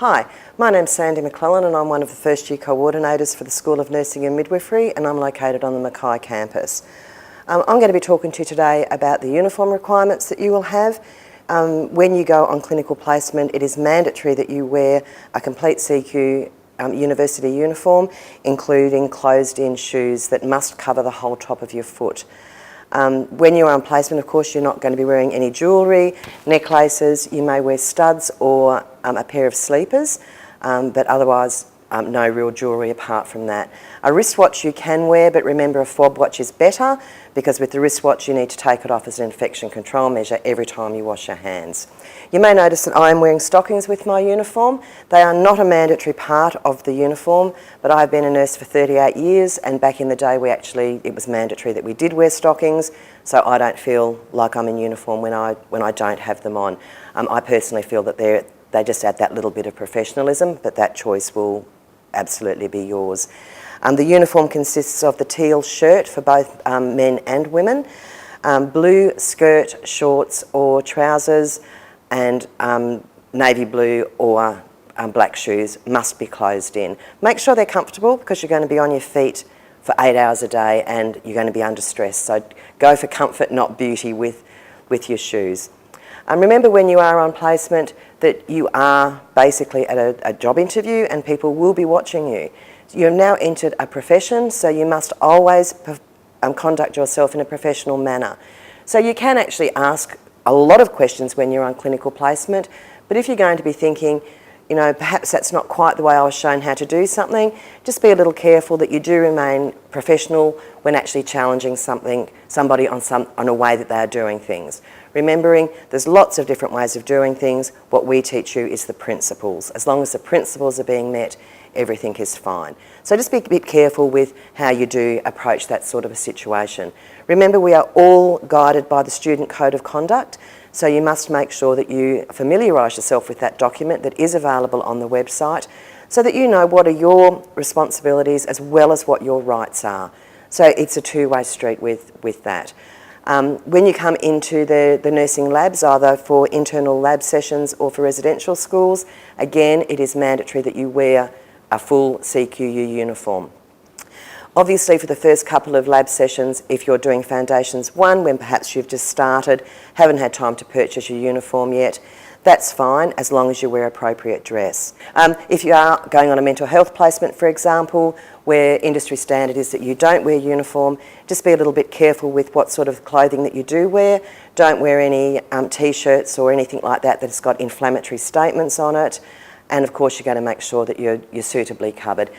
Hi, my name's Sandy McClellan and I'm one of the first year coordinators for the School of Nursing and Midwifery, and I'm located on the Mackay campus. I'm going to be talking to you today about the uniform requirements that you will have. When you go on clinical placement, it is mandatory that you wear a complete CQUniversity uniform, including closed-in shoes that must cover the whole top of your foot. When you're on placement, of course, you're not going to be wearing any jewellery, necklaces. You may wear studs or a pair of sleepers, but otherwise no real jewellery apart from that. A wristwatch you can wear, but remember a fob watch is better, because with the wristwatch you need to take it off as an infection control measure every time you wash your hands. You may notice that I am wearing stockings with my uniform. They are not a mandatory part of the uniform, but I've been a nurse for 38 years, and back in the day it was mandatory that we did wear stockings, so I don't feel like I'm in uniform when I don't have them on. I personally feel that they just add that little bit of professionalism, but that choice will absolutely be yours. The uniform consists of the teal shirt for both men and women, blue skirt, shorts or trousers, and navy blue or black shoes must be closed in. Make sure they're comfortable, because you're going to be on your feet for 8 hours a day and you're going to be under stress. So go for comfort, not beauty, with your shoes. Remember, when you are on placement, that you are basically at a job interview and people will be watching you. You've now entered a profession, so you must always conduct yourself in a professional manner. So you can actually ask a lot of questions when you're on clinical placement, but if you're going to be thinking, you know, perhaps that's not quite the way I was shown how to do something, just be a little careful that you do remain professional when actually challenging somebody on a way that they are doing things. Remembering there's lots of different ways of doing things. What we teach you is the principles. As long as the principles are being met, everything is fine. So just be a bit careful with how you do approach that sort of a situation. Remember, we are all guided by the Student Code of Conduct, so you must make sure that you familiarise yourself with that document that is available on the website, so that you know what are your responsibilities as well as what your rights are. So it's a two-way street with that. When you come into the nursing labs, either for internal lab sessions or for residential schools, again, it is mandatory that you wear a full CQU uniform. Obviously, for the first couple of lab sessions, if you're doing Foundations 1, when perhaps you've just started, haven't had time to purchase your uniform yet, that's fine, as long as you wear appropriate dress. If you are going on a mental health placement, for example, where industry standard is that you don't wear uniform, just be a little bit careful with what sort of clothing that you do wear. Don't wear any t-shirts or anything like that that's got inflammatory statements on it. And of course, you're going to make sure that you're suitably covered.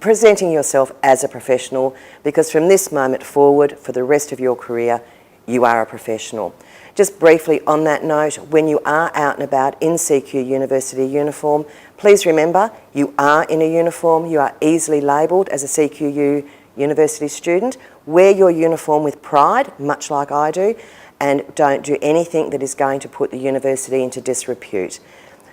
Presenting yourself as a professional, because from this moment forward, for the rest of your career, you are a professional. Just briefly on that note, when you are out and about in CQUniversity uniform, please remember you are in a uniform, you are easily labelled as a CQUniversity student. Wear your uniform with pride, much like I do, and don't do anything that is going to put the university into disrepute.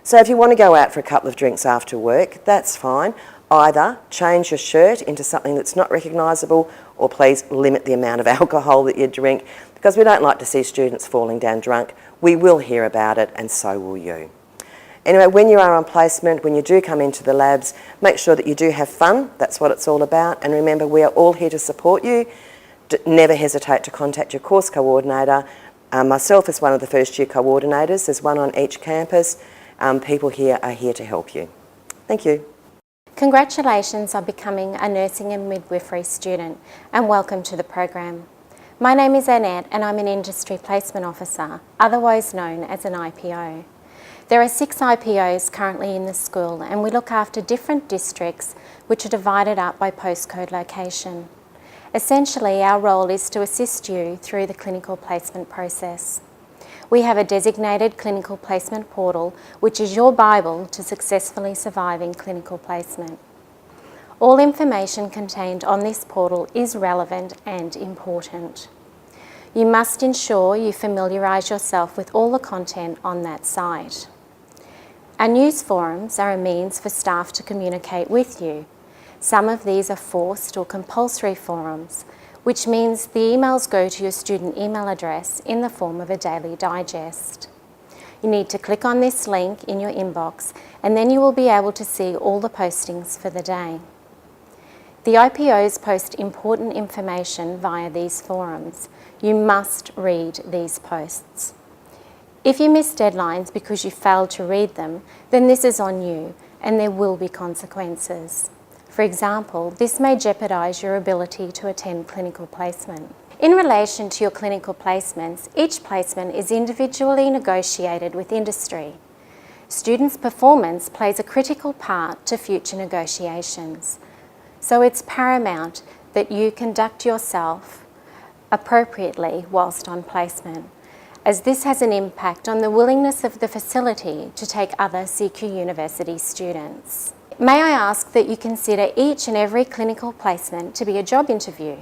So if you want to go out for a couple of drinks after work, that's fine. Either change your shirt into something that's not recognisable, or please limit the amount of alcohol that you drink, because we don't like to see students falling down drunk. We will hear about it, and so will you. Anyway, when you are on placement, when you do come into the labs, make sure that you do have fun. That's what it's all about. And remember, we are all here to support you. Never hesitate to contact your course coordinator. Myself as one of the first year coordinators, there's one on each campus. People here are here to help you. Thank you. Congratulations on becoming a nursing and midwifery student, and welcome to the program. My name is Annette and I'm an Industry Placement Officer, otherwise known as an IPO. There are 6 IPOs currently in the school, and we look after different districts which are divided up by postcode location. Essentially, our role is to assist you through the clinical placement process. We have a designated clinical placement portal, which is your Bible to successfully surviving clinical placement. All information contained on this portal is relevant and important. You must ensure you familiarise yourself with all the content on that site. Our news forums are a means for staff to communicate with you. Some of these are forced or compulsory forums, which means the emails go to your student email address in the form of a daily digest. You need to click on this link in your inbox and then you will be able to see all the postings for the day. The IPOs post important information via these forums. You must read these posts. If you miss deadlines because you failed to read them, then this is on you and there will be consequences. For example, this may jeopardise your ability to attend clinical placement. In relation to your clinical placements, each placement is individually negotiated with industry. Students' performance plays a critical part to future negotiations. So it's paramount that you conduct yourself appropriately whilst on placement, as this has an impact on the willingness of the facility to take other CQUniversity students. May I ask that you consider each and every clinical placement to be a job interview.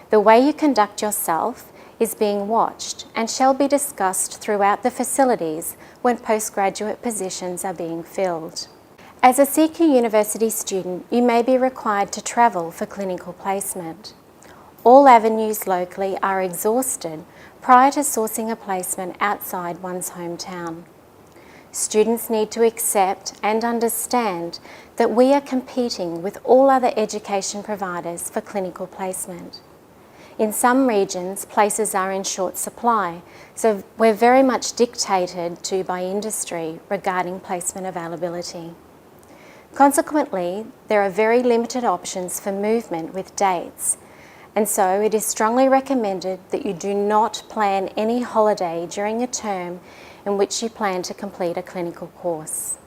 The way you conduct yourself is being watched and shall be discussed throughout the facilities when postgraduate positions are being filled. As a CQUniversity student, you may be required to travel for clinical placement. All avenues locally are exhausted prior to sourcing a placement outside one's hometown. Students need to accept and understand that we are competing with all other education providers for clinical placement. In some regions, places are in short supply, so we're very much dictated to by industry regarding placement availability. Consequently, there are very limited options for movement with dates, and so it is strongly recommended that you do not plan any holiday during a term in which you plan to complete a clinical course.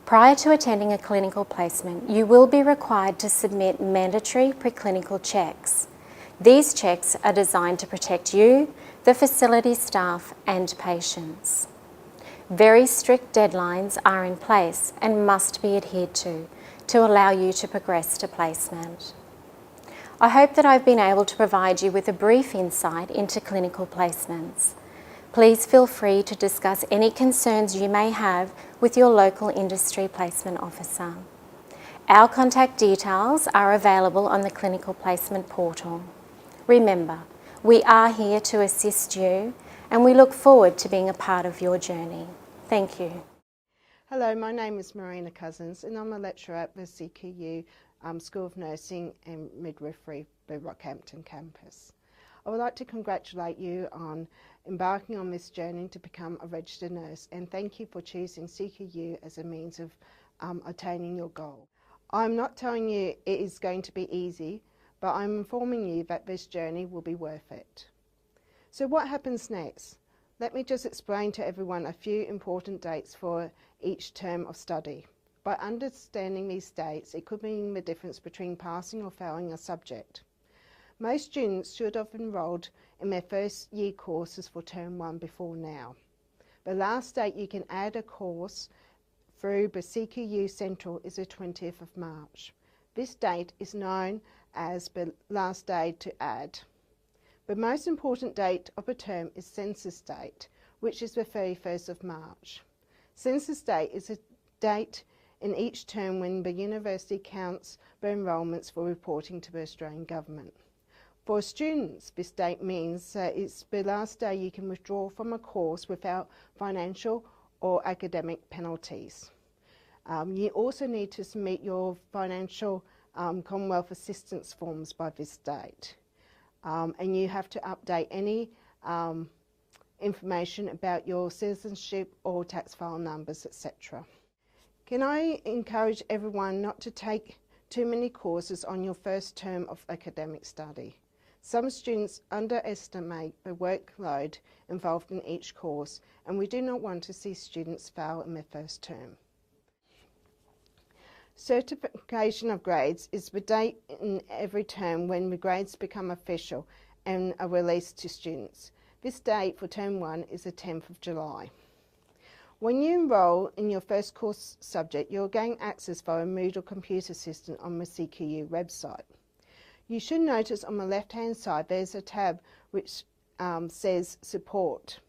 Prior to attending a clinical placement, you will be required to submit mandatory preclinical checks. These checks are designed to protect you, the facility staff, and patients. Very strict deadlines are in place and must be adhered to allow you to progress to placement. I hope that I've been able to provide you with a brief insight into clinical placements. Please feel free to discuss any concerns you may have with your local industry placement officer. Our contact details are available on the clinical placement portal. Remember, we are here to assist you and we look forward to being a part of your journey. Thank you. Hello, my name is Marina Cousins and I'm a lecturer at the CQU School of Nursing and Midwifery, the Rockhampton campus. I would like to congratulate you on embarking on this journey to become a registered nurse, and thank you for choosing CQU as a means of attaining your goal. I'm not telling you it is going to be easy, but I'm informing you that this journey will be worth it. So what happens next? Let me just explain to everyone a few important dates for each term of study. By understanding these dates, it could mean the difference between passing or failing a subject. Most students should have enrolled in their first year courses for term 1 before now. The last date you can add a course through the CQU Central is the 20th of March. This date is known as the last day to add. The most important date of a term is Census Date, which is the 31st of March. Census Date is a date in each term when the university counts the enrolments for reporting to the Australian Government. For students, this date means that it's the last day you can withdraw from a course without financial or academic penalties. You also need to submit your financial Commonwealth assistance forms by this date. And you have to update any information about your citizenship or tax file numbers, etc. Can I encourage everyone not to take too many courses on your first term of academic study? Some students underestimate the workload involved in each course, and we do not want to see students fail in their first term. Certification of grades is the date in every term when the grades become official and are released to students. This date for term 1 is the 10th of July. When you enrol in your first course subject, you'll gain access via a Moodle computer system on the CQU website. You should notice on the left-hand side there's a tab which says Support.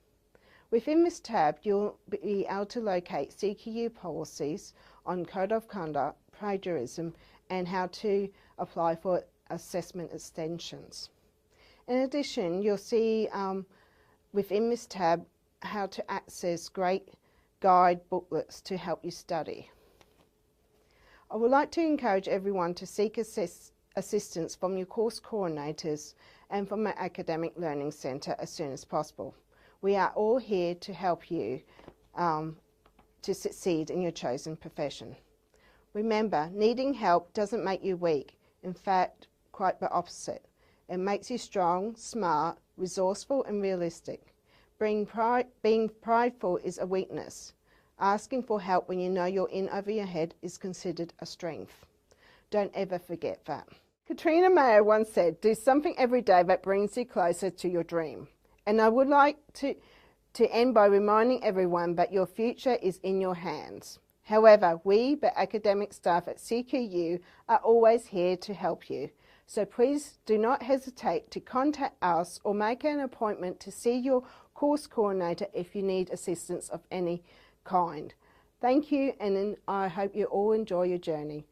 Within this tab, you'll be able to locate CQU policies on code of conduct, plagiarism, and how to apply for assessment extensions. In addition, you'll see within this tab how to access great guide booklets to help you study. I would like to encourage everyone to seek assistance from your course coordinators and from our Academic Learning Centre as soon as possible. We are all here to help you to succeed in your chosen profession. Remember, needing help doesn't make you weak. In fact, quite the opposite. It makes you strong, smart, resourceful and realistic. Being prideful is a weakness. Asking for help when you know you're in over your head is considered a strength. Don't ever forget that. Katrina Mayer once said, "Do something every day that brings you closer to your dream." And I would like to end by reminding everyone that your future is in your hands. However, we, the academic staff at CQU, are always here to help you. So please do not hesitate to contact us or make an appointment to see your course coordinator if you need assistance of any kind. Thank you, and I hope you all enjoy your journey.